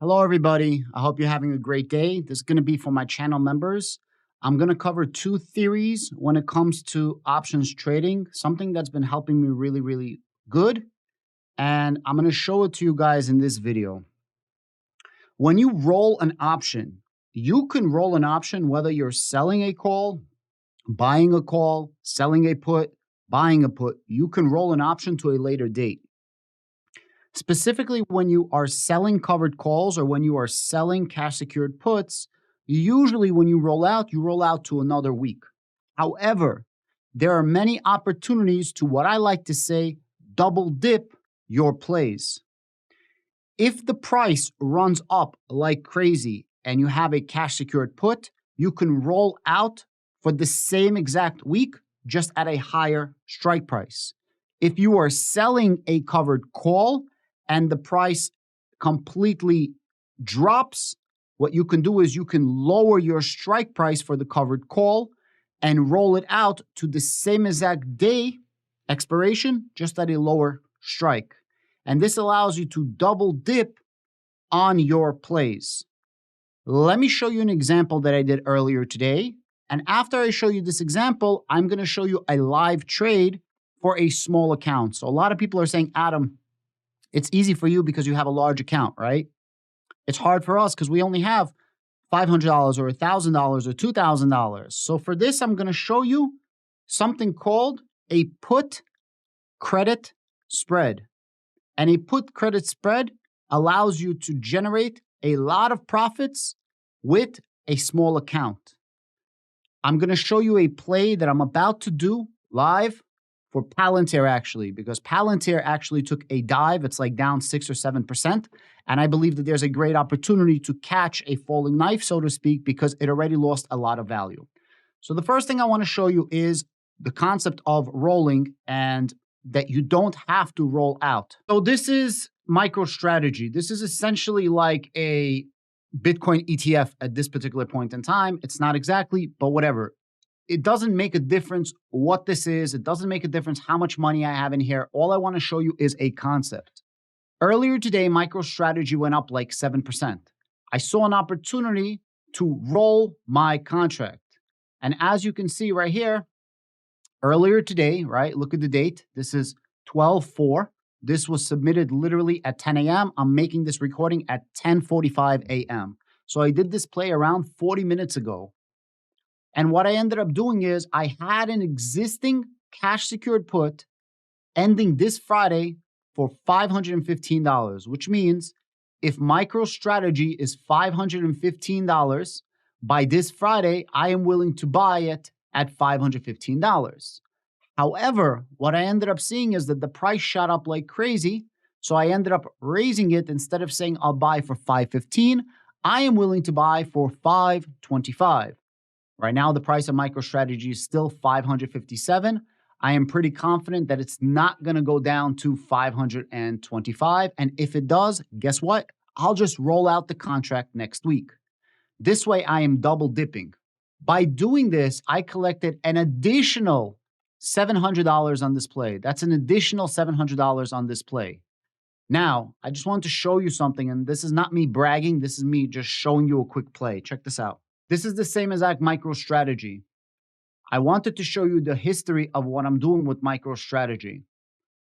Hello, everybody. I hope you're having a great day. This is going to be for my channel members. I'm going to cover two theories when it comes to options trading, something that's been helping me really good. And I'm going to show it to you guys in this video. When you roll an option, you can roll an option whether you're selling a call, buying a call, selling a put, buying a put. You can roll an option to a later date. Specifically, when you are selling covered calls or when you are selling cash secured puts, usually when you roll out to another week. However, there are many opportunities to what I like to say, double dip your plays. If the price runs up like crazy and you have a cash secured put, you can roll out for the same exact week, just at a higher strike price. If you are selling a covered call and the price completely drops, what you can do is you can lower your strike price for the covered call and roll it out to the same exact day expiration, just at a lower strike. And this allows you to double dip on your plays. Let me show you an example that I did earlier today. And after I show you this example, I'm going to show you a live trade for a small account. So a lot of people are saying, Adam, it's easy for you because you have a large account, right? It's hard for us because we only have $500 or $1,000 or $2,000. So for this, I'm going to show you something called a put credit spread. And a put credit spread allows you to generate a lot of profits with a small account. I'm going to show you a play that I'm about to do live for Palantir, actually, because Palantir actually took a dive. It's like down 6 or 7%. And I believe that there's a great opportunity to catch a falling knife, so to speak, because it already lost a lot of value. So the first thing I want to show you is the concept of rolling and that you don't have to roll out. So this is MicroStrategy. This is essentially like a Bitcoin ETF at this particular point in time. It's not exactly, but whatever. It doesn't make a difference what this is. It doesn't make a difference how much money I have in here. All I want to show you is a concept. Earlier today, MicroStrategy went up like 7%. I saw an opportunity to roll my contract. And as you can see right here, earlier today, right? Look at the date. This is 12/4. This was submitted literally at 10 a.m. I'm making this recording at 10:45 a.m. So I did this play around 40 minutes ago. And what I ended up doing is I had an existing cash secured put ending this Friday for $515, which means if MicroStrategy is $515 by this Friday, I am willing to buy it at $515. However, what I ended up seeing is that the price shot up like crazy. So I ended up raising it. Instead of saying I'll buy for $515, I am willing to buy for $525. Right now, the price of MicroStrategy is still $557. I am pretty confident that it's not going to go down to $525. And if it does, guess what? I'll just roll out the contract next week. This way, I am double dipping. By doing this, I collected an additional $700 on this play. That's an additional $700 on this play. Now, I just wanted to show you something, and this is not me bragging. This is me just showing you a quick play. Check this out. This is the same exact MicroStrategy. I wanted to show you the history of what I'm doing with MicroStrategy.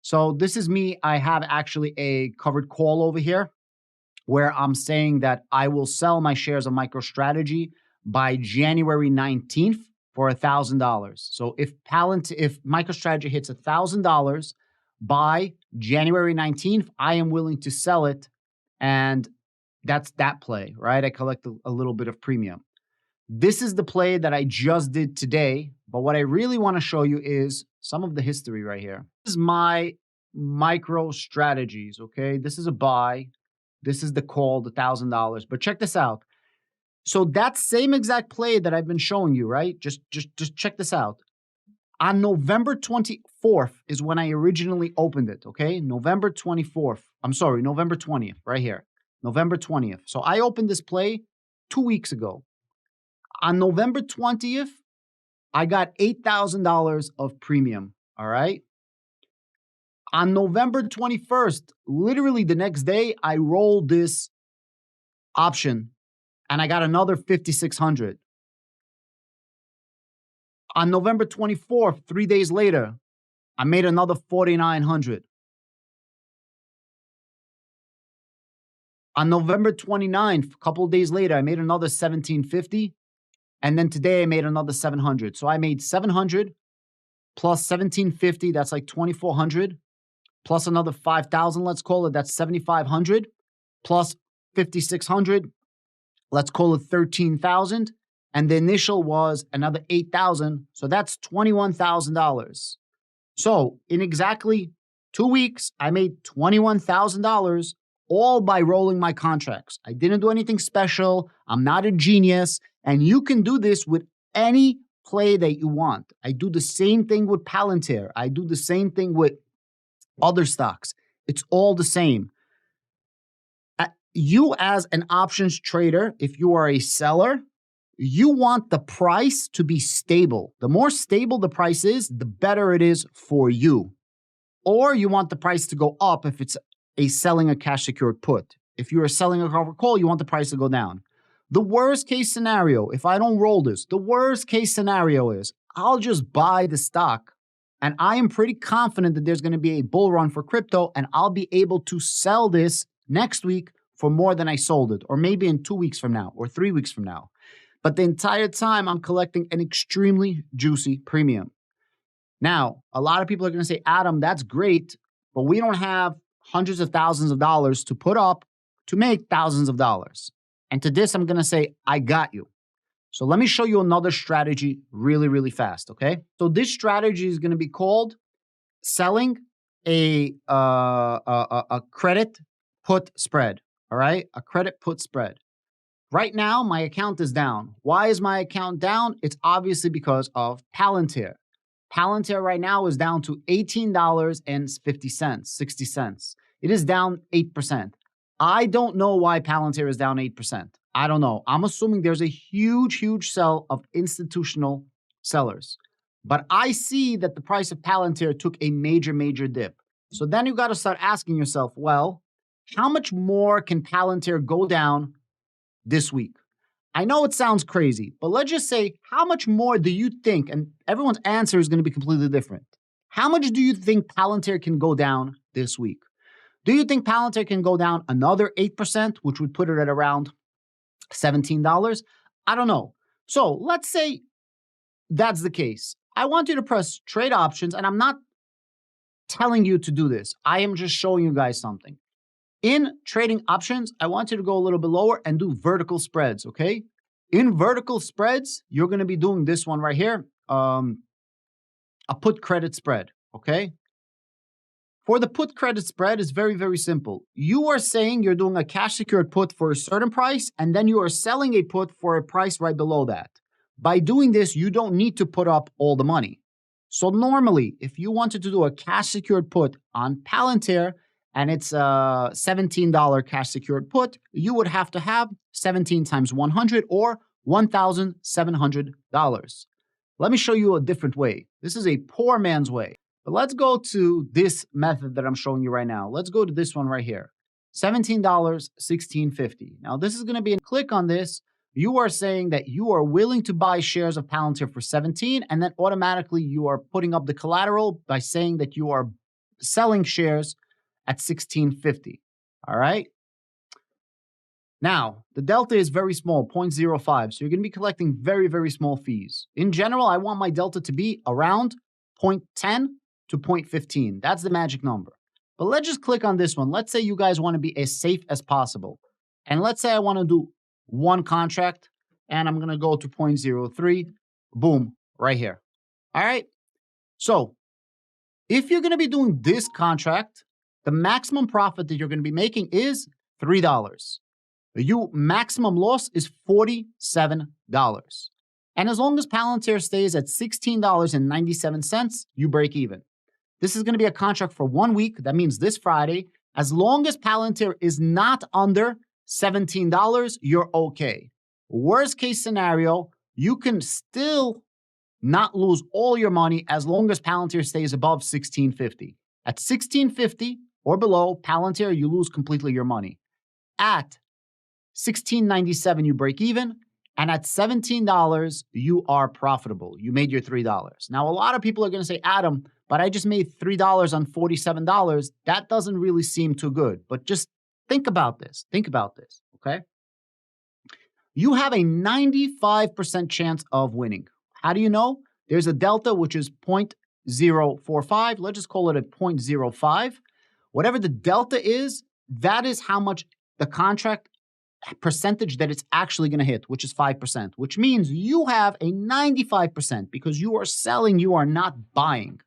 So this is me. I have actually a covered call over here where I'm saying that I will sell my shares of MicroStrategy by January 19th for $1,000. So if MicroStrategy hits $1,000 by January 19th, I am willing to sell it. And that's that play, right? I collect a little bit of premium. This is the play that I just did today. But what I really want to show you is some of the history right here. This is my MicroStrategies, okay? This is a buy. This is the call, the $1,000. But check this out. So that same exact play that I've been showing you, right? Just check this out. On November 24th is when I originally opened it, okay? November 24th. I'm sorry, November 20th, right here. November 20th. So I opened this play 2 weeks ago. On November 20th, I got $8,000 of premium, all right? On November 21st, literally the next day, I rolled this option, and I got another 5,600. On November 24th, 3 days later, I made another 4,900. On November 29th, a couple of days later, I made another 1,750. And then today I made another 700. So I made 700 plus 1,750. That's like 2,400 plus another 5,000. Let's call it. That's 7,500 plus 5,600. Let's call it 13,000. And the initial was another 8,000. So that's $21,000. So in exactly 2 weeks, I made $21,000 all by rolling my contracts. I didn't do anything special. I'm not a genius. And you can do this with any play that you want. I do the same thing with Palantir. I do the same thing with other stocks. It's all the same. You as an options trader, if you are a seller, you want the price to be stable. The more stable the price is, the better it is for you. Or you want the price to go up if it's selling a cash secured put. If you are selling a covered call, you want the price to go down. The worst case scenario, if I don't roll this, the worst case scenario is I'll just buy the stock, and I am pretty confident that there's going to be a bull run for crypto, and I'll be able to sell this next week for more than I sold it, or maybe in 2 weeks from now or 3 weeks from now. But the entire time I'm collecting an extremely juicy premium. Now, a lot of people are going to say, Adam, that's great, but we don't have hundreds of thousands of dollars to put up to make thousands of dollars. And to this, I'm going to say, I got you. So let me show you another strategy really, really fast, okay? So this strategy is going to be called selling a credit put spread, all right? A credit put spread. Right now, my account is down. Why is my account down? It's obviously because of Palantir. Palantir right now is down to $18.50, 60 cents. It is down 8%. I don't know why Palantir is down 8%. I don't know. I'm assuming there's a huge, huge sell of institutional sellers. But I see that the price of Palantir took a major, major dip. So then you got to start asking yourself, well, how much more can Palantir go down this week? I know it sounds crazy, but let's just say, how much more do you think, and everyone's answer is going to be completely different. How much do you think Palantir can go down this week? Do you think Palantir can go down another 8%, which would put it at around $17? I don't know. So let's say that's the case. I want you to press trade options, and I'm not telling you to do this. I am just showing you guys something. In trading options, I want you to go a little bit lower and do vertical spreads, okay? In vertical spreads, you're going to be doing this one right here, a put credit spread, okay? For the put credit spread, it's very, very simple. You are saying you're doing a cash secured put for a certain price, and then you are selling a put for a price right below that. By doing this, you don't need to put up all the money. So normally, if you wanted to do a cash secured put on Palantir, and it's a $17 cash secured put, you would have to have 17 times 100 or $1,700. Let me show you a different way. This is a poor man's way. But let's go to this method that I'm showing you right now. Let's go to this one right here. $17, $16.50. Now this is going to be, click on this. You are saying that you are willing to buy shares of Palantir for 17, and then automatically you are putting up the collateral by saying that you are selling shares at $16.50. All right. Now, the delta is very small, 0.05. So you're going to be collecting very, very small fees. In general, I want my delta to be around 0.10 to 0.15. That's the magic number. But let's just click on this one. Let's say you guys want to be as safe as possible. And let's say I want to do one contract, and I'm going to go to 0.03. Boom, right here. All right. So if you're going to be doing this contract, the maximum profit that you're going to be making is $3. Your maximum loss is $47. And as long as Palantir stays at $16.97, you break even. This is going to be a contract for 1 week. That means this Friday. As long as Palantir is not under $17, you're okay. Worst case scenario, you can still not lose all your money as long as Palantir stays above $16.50. At $16.50 or below, Palantir, you lose completely your money. At $16.97 you break even, and at $17 you are profitable. You made your $3. Now, a lot of people are going to say, Adam, but I just made $3 on $47. That doesn't really seem too good. But just think about this. Think about this, okay? You have a 95% chance of winning. How do you know? There's a delta, which is 0.045. Let's just call it a 0.05. Whatever the delta is, that is how much the contract percentage that it's actually going to hit, which is 5%, which means you have a 95% because you are selling, you are not buying.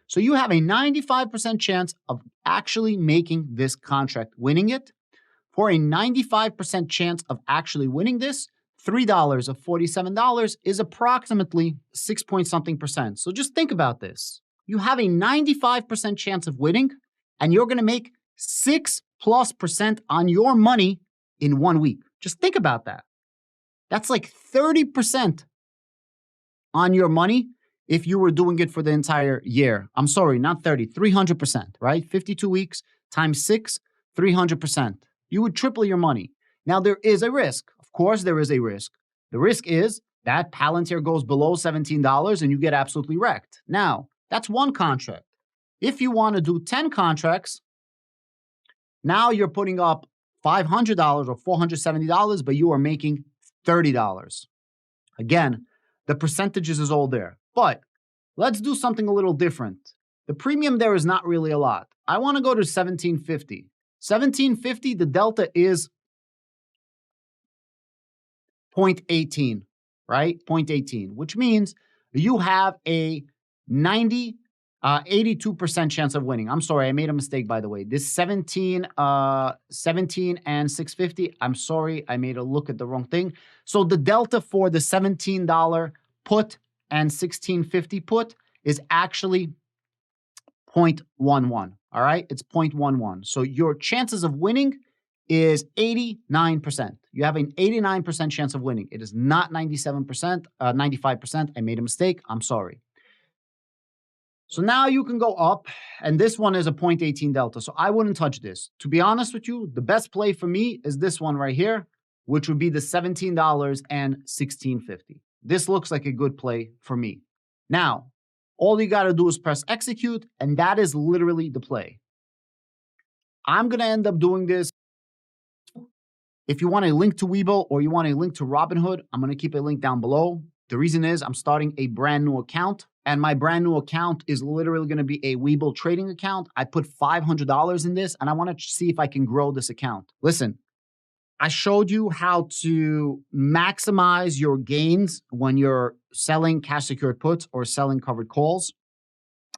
So you have a 95% chance of actually making this contract, winning it. For a 95% chance of actually winning this, $3 of $47 is approximately 6 point something percent. So just think about this. You have a 95% chance of winning, and you're going to make 6+% on your money in 1 week. Just think about that. That's like 30% on your money if you were doing it for the entire year. I'm sorry, not 30, 300%, right? 52 weeks times 6, 300%. You would triple your money. Now, there is a risk. Of course, there is a risk. The risk is that Palantir goes below $17 and you get absolutely wrecked. Now, that's one contract. If you want to do 10 contracts, now you're putting up $500 or $470, but you are making $30. Again, the percentages is all there. But let's do something a little different. The premium there is not really a lot. I want to go to $17.50. $17.50, the delta is 0.18, right? 0.18, which means you have a 82% chance of winning. I'm sorry, I made a mistake, by the way. This 17 and 650, I'm sorry, I made a look at the wrong thing. So the delta for the $17 put and $16.50 put is actually 0.11, all right? It's 0.11. So your chances of winning is 89%. You have an 89% chance of winning. It is not 97%, 95%. I made a mistake. I'm sorry. So now you can go up, and this one is a 0.18 delta. So I wouldn't touch this. To be honest with you, the best play for me is this one right here, which would be the $17 and $16.50. This looks like a good play for me. Now, all you got to do is press execute, and that is literally the play. I'm going to end up doing this. If you want a link to Webull or you want a link to Robinhood, I'm going to keep a link down below. The reason is I'm starting a brand new account, and my brand new account is literally going to be a Webull trading account. I put $500 in this, and I want to see if I can grow this account. Listen, I showed you how to maximize your gains when you're selling cash secured puts or selling covered calls.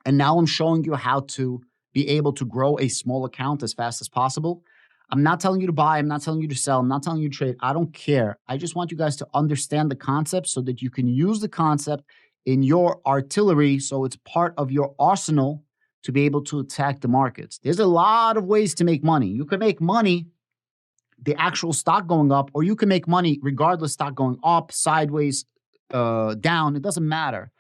And now I'm showing you how to be able to grow a small account as fast as possible. I'm not telling you to buy. I'm not telling you to sell. I'm not telling you to trade. I don't care. I just want you guys to understand the concept so that you can use the concept in your artillery, so it's part of your arsenal to be able to attack the markets. There's a lot of ways to make money. You can make money the actual stock going up, or you can make money regardless stock going up, sideways, down. It doesn't matter.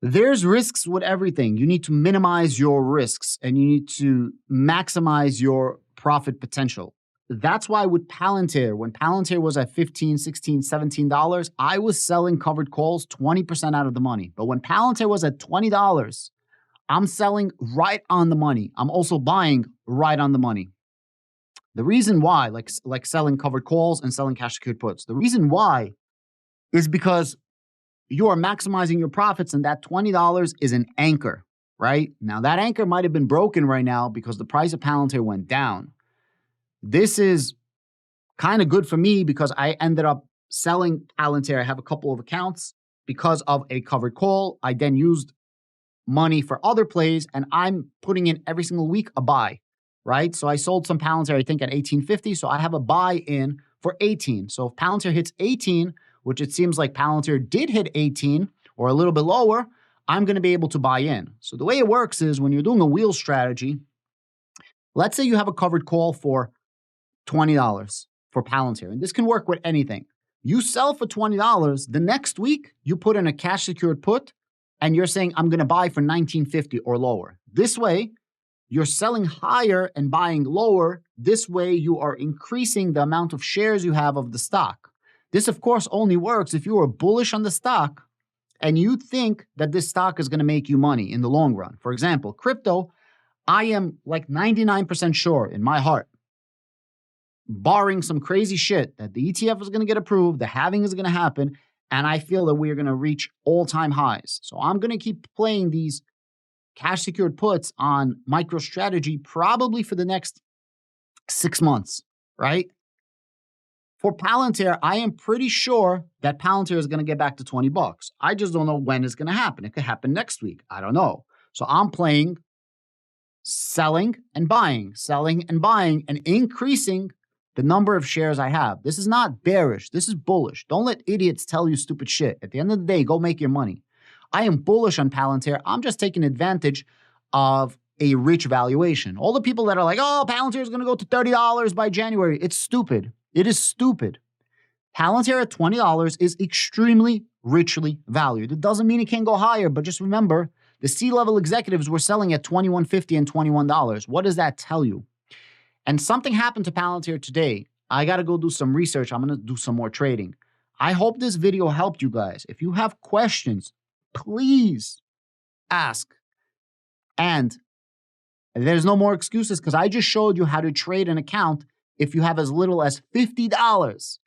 There's risks with everything. You need to minimize your risks and you need to maximize your profit potential. That's why with Palantir, when Palantir was at $15, $16, $17, I was selling covered calls 20% out of the money. But when Palantir was at $20, I'm selling right on the money. I'm also buying right on the money. The reason why, like selling covered calls and selling cash secured puts, the reason why is because you are maximizing your profits, and that $20 is an anchor, right? Now, that anchor might have been broken right now because the price of Palantir went down. This is kind of good for me because I ended up selling Palantir. I have a couple of accounts because of a covered call. I then used money for other plays, and I'm putting in every single week a buy, right? So I sold some Palantir, I think, at $18.50. So I have a buy in for 18. So if Palantir hits 18, which it seems like Palantir did hit 18 or a little bit lower, I'm going to be able to buy in. So the way it works is when you're doing a wheel strategy, let's say you have a covered call for $20 for Palantir, and this can work with anything. You sell for $20, the next week you put in a cash secured put, and you're saying, I'm going to buy for $19.50 or lower. This way, You're selling higher and buying lower. This way, you are increasing the amount of shares you have of the stock. This, of course, only works if you are bullish on the stock and you think that this stock is going to make you money in the long run. For example, crypto, I am like 99% sure in my heart, barring some crazy shit, that the ETF is going to get approved, the halving is going to happen, and I feel that we are going to reach all-time highs. So I'm going to keep playing these cash secured puts on MicroStrategy probably for the next 6 months, right? For Palantir, I am pretty sure that Palantir is going to get back to 20 bucks. I just don't know when it's going to happen. It could happen next week. I don't know. So I'm playing selling and buying, and increasing the number of shares I have. This is not bearish. This is bullish. Don't let idiots tell you stupid shit. At the end of the day, go make your money. I am bullish on Palantir. I'm just taking advantage of a rich valuation. All the people that are like, oh, Palantir is going to go to $30 by January. It's stupid. It is stupid. Palantir at $20 is extremely richly valued. It doesn't mean it can't go higher, but just remember, the C-level executives were selling at $21.50 and $21. What does that tell you? And something happened to Palantir today. I got to go do some research. I'm going to do some more trading. I hope this video helped you guys. If you have questions, please ask. And there's no more excuses because I just showed you how to trade an account if you have as little as $50.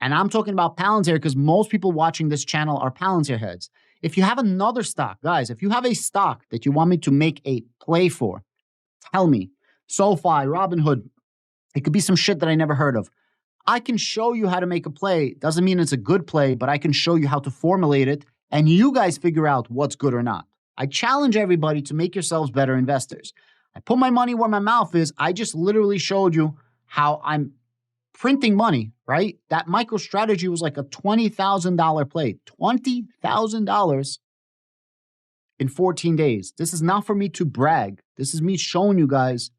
And I'm talking about Palantir because most people watching this channel are Palantir heads. If you have another stock, guys, if you have a stock that you want me to make a play for, tell me. SoFi, Robinhood, it could be some shit that I never heard of. I can show you how to make a play. Doesn't mean it's a good play, but I can show you how to formulate it, and you guys figure out what's good or not. I challenge everybody to make yourselves better investors. I put my money where my mouth is. I just literally showed you how I'm printing money, right? That MicroStrategy was like a $20,000 play. $20,000 in 14 days. This is not for me to brag. This is me showing you guys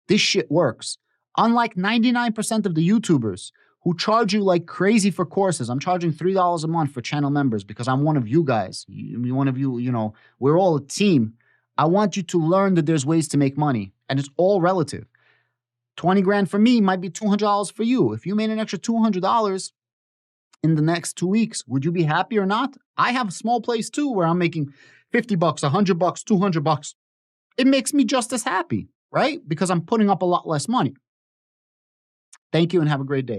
this shit works. Unlike 99% of the YouTubers who charge you like crazy for courses. I'm charging $3 a month for channel members because I'm one of you guys. One of you, we're all a team. I want you to learn that there's ways to make money, and it's all relative. 20 grand for me might be $200 for you. If you made an extra $200 in the next 2 weeks, would you be happy or not? I have a small place too where I'm making 50 bucks, 100 bucks, 200 bucks. It makes me just as happy, right? Because I'm putting up a lot less money. Thank you and have a great day.